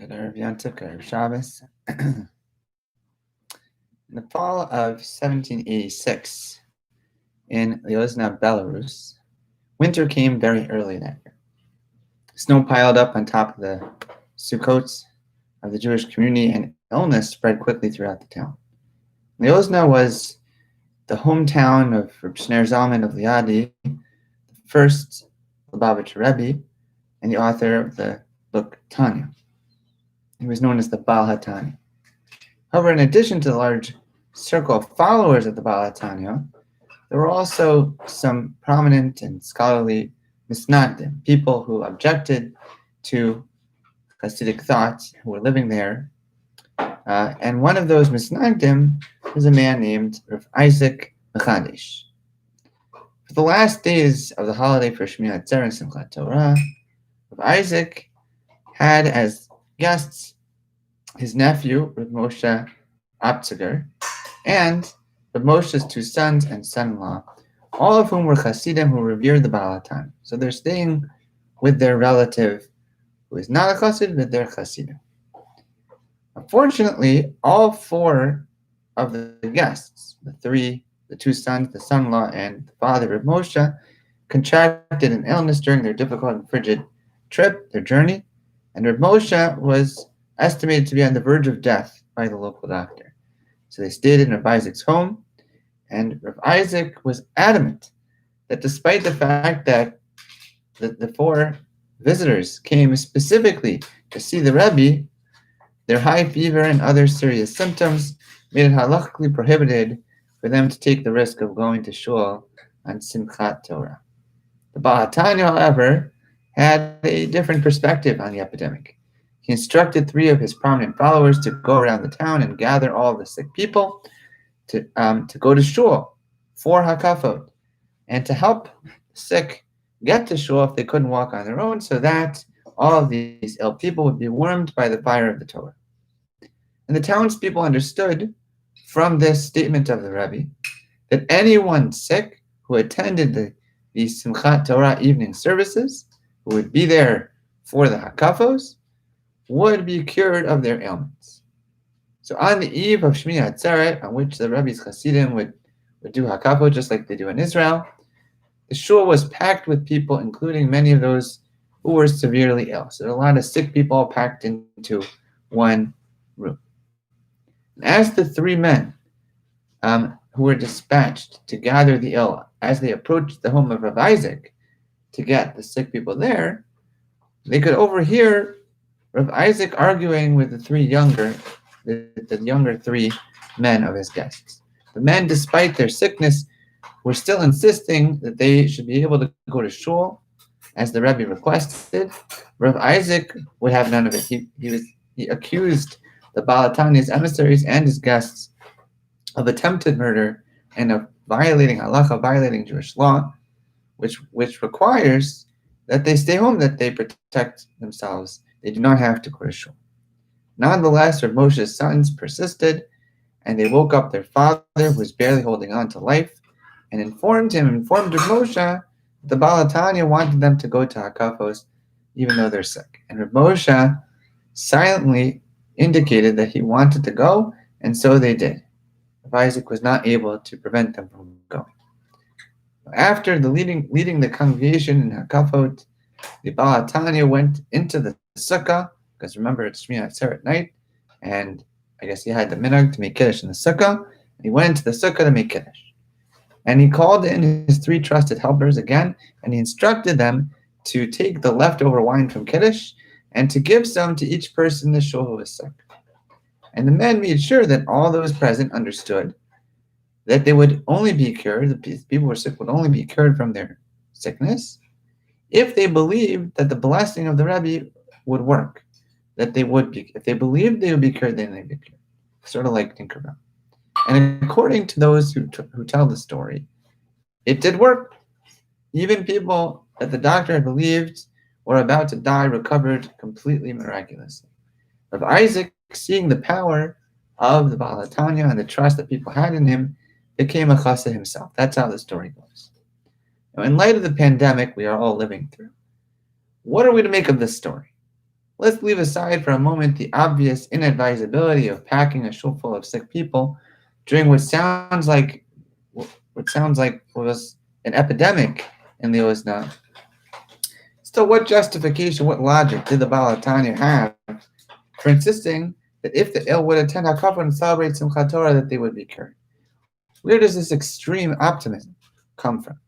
Good Erev Yontif, Good Erev Shabbos. In the fall of 1786, in Lyozna, Belarus, winter came very early that year. Snow piled up on top of the Sukkots of the Jewish community, and illness spread quickly throughout the town. Lyozna was the hometown of Reb Shner Zalman of Liadi, the first Lubavitcher Rebbe, and the author of the book Tanya. He was known as the Baal HaTanya. However, in addition to the large circle of followers of the Baal HaTanya, there were also some prominent and scholarly misnagdim, people who objected to Hasidic thought, who were living there. And one of those misnagdim was a man named Rav Isaac Mechadish. For the last days of the holiday for Shemini Atzeret and Simchat Torah, Rav Isaac had as guests his nephew, Rav Moshe Aptziger, and Rav Moshe's two sons and son-in-law, all of whom were Hasidim who revered the Baal HaTanya. So they're staying with their relative who is not a Hasid, but they're Hasidim. Unfortunately, all four of the guests, the two sons, the son-in-law, and the father, Rav Moshe, contracted an illness during their difficult and frigid trip, their journey, and Rav Moshe was estimated to be on the verge of death by the local doctor. So they stayed in Rav Isaac's home, and Rav Isaac was adamant that despite the fact that the four visitors came specifically to see the Rebbe, their high fever and other serious symptoms made it halachically prohibited for them to take the risk of going to shul on Simchat Torah. The Baal HaTanya, however, had a different perspective on the epidemic. He instructed three of his prominent followers to go around the town and gather all the sick people to go to shul for hakafot, and to help the sick get to shul if they couldn't walk on their own, so that all of these ill people would be warmed by the fire of the Torah. And the townspeople understood from this statement of the Rebbe that anyone sick who attended the Simchat Torah evening services, who would be there for the hakafos, would be cured of their ailments. So on the eve of Shemini Atzeret, on which the Rebbe's Hasidim would do hakafot just like they do in Israel, the shul was packed with people, including many of those who were severely ill. So there were a lot of sick people all packed into one room. And as the three men who were dispatched to gather the ill, as they approached the home of Rav Isaac to get the sick people there, they could overhear Rav Isaac arguing with the younger three men of his guests. The men, despite their sickness, were still insisting that they should be able to go to shul, as the Rebbe requested. Rav Isaac would have none of it. He accused the Baal HaTanya's emissaries and his guests of attempted murder and of violating halacha, violating Jewish law, which requires that they stay home, that they protect themselves. They do not have to go to shul. Nonetheless, Rav Moshe's sons persisted, and they woke up their father, who was barely holding on to life, and informed Rav Moshe that the Baal HaTanya wanted them to go to hakafos, even though they're sick. And Rav Moshe silently indicated that he wanted to go, and so they did. Rav Isaac was not able to prevent them from going. After leading the congregation in hakafot, the Baal HaTanya went into the sukkah, because remember it's Shemini Atzeret night, and I guess he had the minhag to make kiddush in the sukkah, and he went into the sukkah to make kiddush. And he called in his three trusted helpers again, and he instructed them to take the leftover wine from kiddush and to give some to each person in the shul who was sick. And the men made sure that all those present understood that they would only be cured, the people who were sick would only be cured from their sickness, if they believed that the blessing of the Rebbe would work, that they would be, if they believed they would be cured, then they'd be cured. Sort of like Tinkerbell. And according to those who tell the story, it did work. Even people that the doctor had believed were about to die recovered completely miraculously. Rav Isaac, seeing the power of the Baal HaTanya and the trust that people had in him, became a chassid himself. That's how the story goes. Now, in light of the pandemic we are all living through, what are we to make of this story? Let's leave aside for a moment the obvious inadvisability of packing a shul full of sick people during what sounds like was an epidemic in Leosna. Still, what justification, what logic did the Balatanya have for insisting that if the ill would attend Hakafah and celebrate Simchat Torah, that they would be cured? Where does this extreme optimism come from?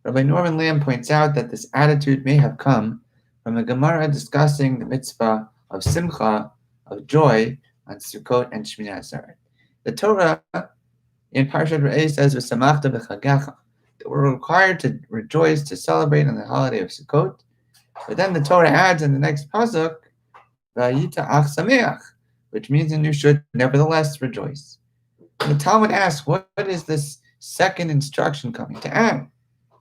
Rabbi Norman Lamb points out that this attitude may have come from a Gemara discussing the mitzvah of simcha, of joy, on Sukkot and Shemini Atzeret. The Torah in Parshat Re'eh says, "V'samachta b'chagecha," that we're required to rejoice, to celebrate on the holiday of Sukkot. But then the Torah adds in the next pasuk, "V'ayita ach sameach," which means and you should nevertheless rejoice. And the Talmud asks, what is this second instruction coming to add?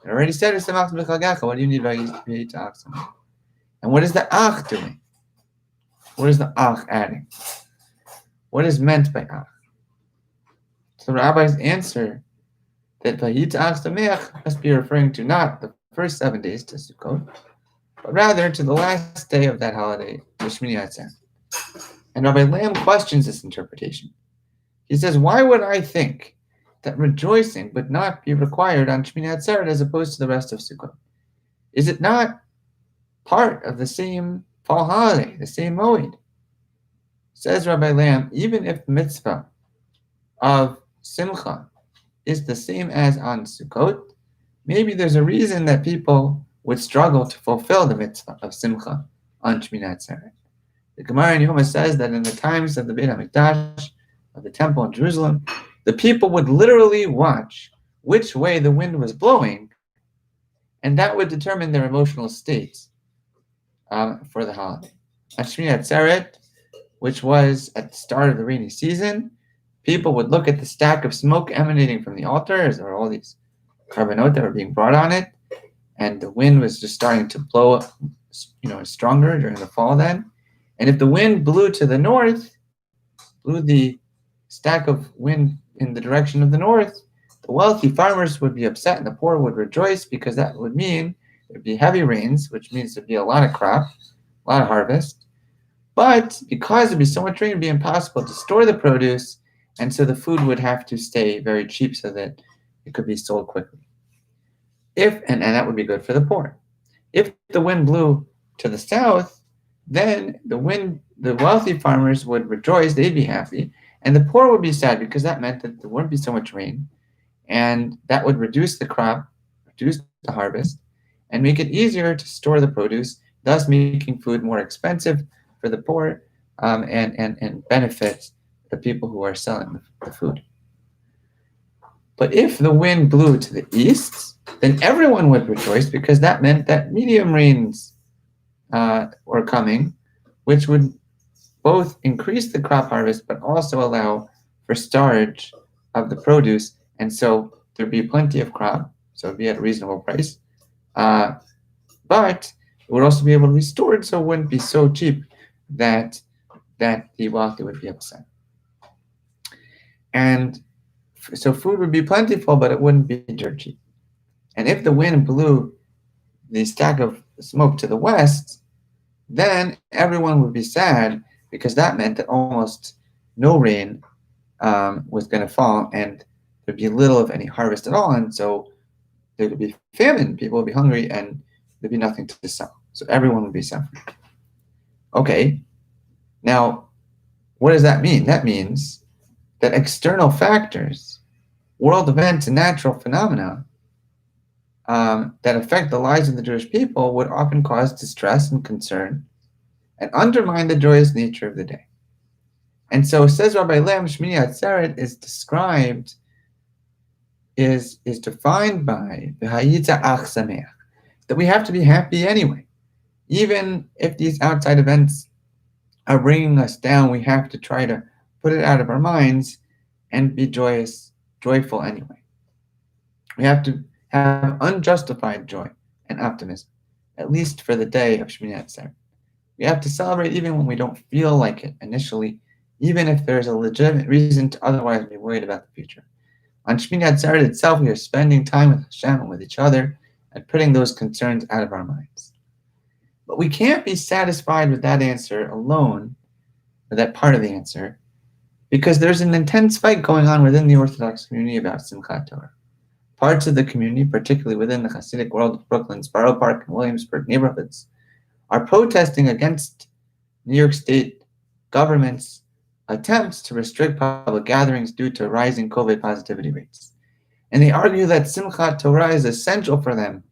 It already said, what do you need v'ayita ach sameach? And what is the ach doing? What is the ach adding? What is meant by ach? So the rabbis answer that v'ayita ach sameach must be referring to not the first 7 days to Sukkot, but rather to the last day of that holiday, the Shemini Atzeret. And Rabbi Lamb questions this interpretation. He says, why would I think that rejoicing would not be required on Shemini Atzeret as opposed to the rest of Sukkot? Is it not part of the same fall holiday, the same moed? Says Rabbi Lamb, even if the mitzvah of simcha is the same as on Sukkot, maybe there's a reason that people would struggle to fulfill the mitzvah of simcha on Shemini Atzeret. The Gemara in Yoma says that in the times of the Beit HaMikdash, of the temple in Jerusalem, the people would literally watch which way the wind was blowing, and that would determine their emotional states for the holiday. On Shemini Atzeret, which was at the start of the rainy season, people would look at the stack of smoke emanating from the altar, as there were all these carbonot that were being brought on it, and the wind was just starting to blow, stronger during the fall then. And if the wind blew to the north, blew the stack of wind in the direction of the north, the wealthy farmers would be upset and the poor would rejoice, because that would mean there'd be heavy rains, which means there'd be a lot of crop, a lot of harvest. But because there'd be so much rain, it'd be impossible to store the produce, and so the food would have to stay very cheap so that it could be sold quickly. And that would be good for the poor. If the wind blew to the south, then the wealthy farmers would rejoice, they'd be happy, and the poor would be sad, because that meant that there wouldn't be so much rain, and that would reduce the crop, reduce the harvest, and make it easier to store the produce, thus making food more expensive for the poor, and benefit the people who are selling the food. But if the wind blew to the east, then everyone would rejoice, because that meant that medium rains were coming, which would both increase the crop harvest but also allow for storage of the produce, and so there'd be plenty of crop, so it'd be at a reasonable price. But it would also be able to be stored, so it wouldn't be so cheap that the wealthy would be upset. And so food would be plentiful, but it wouldn't be dirt cheap. And if the wind blew the stack of smoke to the west, then everyone would be sad, because that meant that almost no rain was going to fall, and there'd be little of any harvest at all, and so there would be famine, people would be hungry, and there'd be nothing to sell. So everyone would be suffering. Okay, now what does that mean? That means that external factors, world events and natural phenomena that affect the lives of the Jewish people would often cause distress and concern and undermine the joyous nature of the day. And so, says Rabbi Lamb, Shemini Atzeret is described, is defined by the Hayitza Ach Sameach, that we have to be happy anyway. Even if these outside events are bringing us down, we have to try to put it out of our minds and be joyful anyway. We have to have unjustified joy and optimism, at least for the day of Shemini Atzeret. We have to celebrate even when we don't feel like it initially, even if there's a legitimate reason to otherwise be worried about the future. On Shemini Atzeret itself, we are spending time with Hashem and with each other and putting those concerns out of our minds. But we can't be satisfied with that answer alone, or that part of the answer, because there's an intense fight going on within the Orthodox community about Simchat Torah. Parts of the community, particularly within the Hasidic world of Brooklyn's Borough Park and Williamsburg neighborhoods, are protesting against New York State government's attempts to restrict public gatherings due to rising COVID positivity rates. And they argue that Simchat Torah is essential for them,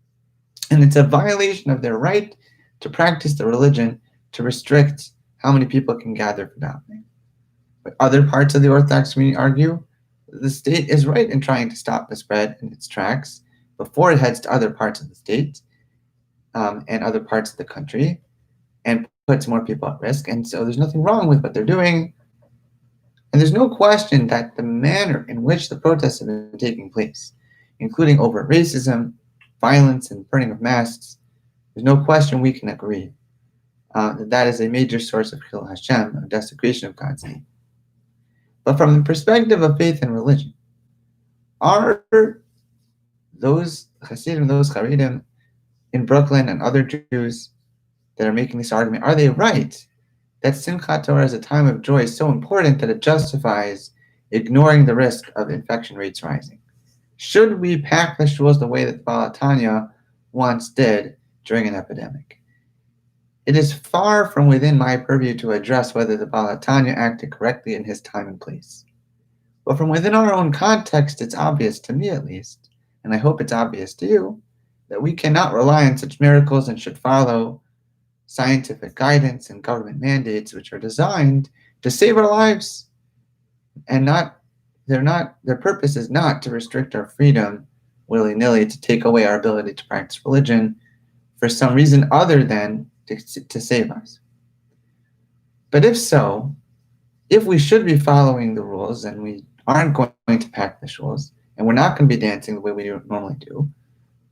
and it's a violation of their right to practice the religion to restrict how many people can gather for davening. But other parts of the Orthodox community argue that the state is right in trying to stop the spread in its tracks before it heads to other parts of the state and other parts of the country and puts more people at risk. And so there's nothing wrong with what they're doing. And there's no question that the manner in which the protests have been taking place, including overt racism, violence, and burning of masks, there's no question we can agree that is a major source of Chil Hashem, of desecration of God's name. But from the perspective of faith and religion, are those Hasidim, those Haredim in Brooklyn and other Jews that are making this argument, are they right that Simchat Torah is a time of joy so important that it justifies ignoring the risk of infection rates rising? Should we pack the shuls the way that the Baal HaTanya once did during an epidemic? It is far from within my purview to address whether the Baal HaTanya acted correctly in his time and place. But from within our own context, it's obvious, to me at least, and I hope it's obvious to you, that we cannot rely on such miracles and should follow scientific guidance and government mandates which are designed to save our lives, and their purpose is not to restrict our freedom willy-nilly, to take away our ability to practice religion for some reason other than to save us. But if so, if we should be following the rules and we aren't going to pack the shuls and we're not going to be dancing the way we normally do,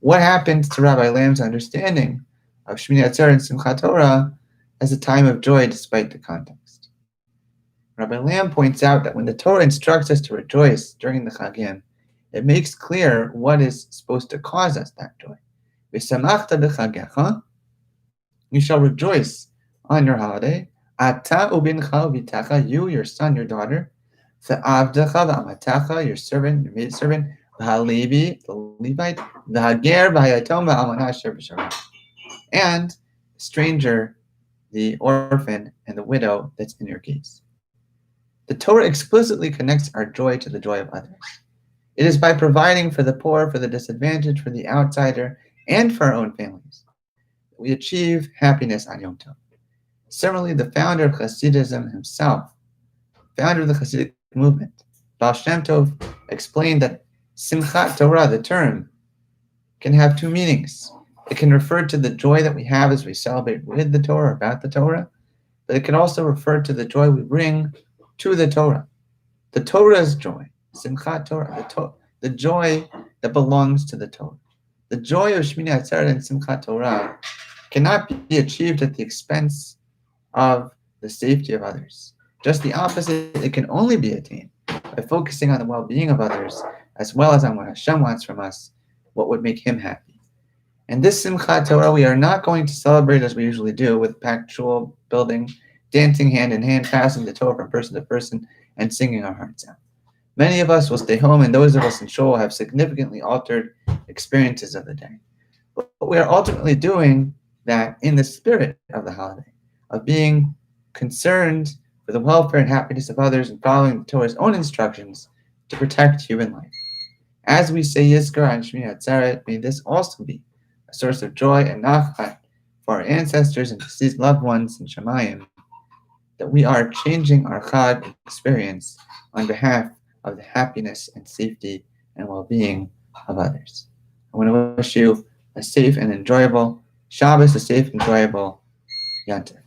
what happens to Rabbi Lamb's understanding of Shemini Atzeret and Simchat Torah as a time of joy despite the context? Rabbi Lamb points out that when the Torah instructs us to rejoice during the Chagim, it makes clear what is supposed to cause us that joy. V'samachta b'chagecha, you shall rejoice on your holiday. Ata ubincha uvitecha, you, your son, your daughter. V'avdecha v'amatecha, your servant, your maidservant. V'halevi, the Levite. V'hager v'hayatom v'almanah asher b'sharah, and the stranger, the orphan, and the widow that's in your gates. The Torah explicitly connects our joy to the joy of others. It is by providing for the poor, for the disadvantaged, for the outsider, and for our own families that we achieve happiness on Yom Tov. Similarly, the founder of Hasidism himself, founder of the Hasidic movement, Baal Shem Tov, explained that Simchat Torah, the term, can have two meanings. It can refer to the joy that we have as we celebrate with the Torah, about the Torah, but it can also refer to the joy we bring to the Torah. The Torah's joy, Simchat Torah, the joy that belongs to the Torah. The joy of Shemini Atzeret and Simchat Torah cannot be achieved at the expense of the safety of others. Just the opposite, it can only be attained by focusing on the well-being of others, as well as on what Hashem wants from us, what would make Him happy. And this Simchat Torah we are not going to celebrate as we usually do, with packed shul building, dancing hand in hand, passing the Torah from person to person, and singing our hearts out. Many of us will stay home, and those of us in shul will have significantly altered experiences of the day. But we are ultimately doing that in the spirit of the holiday, of being concerned for the welfare and happiness of others and following the Torah's own instructions to protect human life. As we say Yizkar on Shemini Atzeret, may this also be a source of joy and nachat for our ancestors and deceased loved ones in Shemayim, that we are changing our Chag experience on behalf of the happiness and safety and well-being of others. I want to wish you a safe and enjoyable Shabbos, a safe and enjoyable Yom Tov.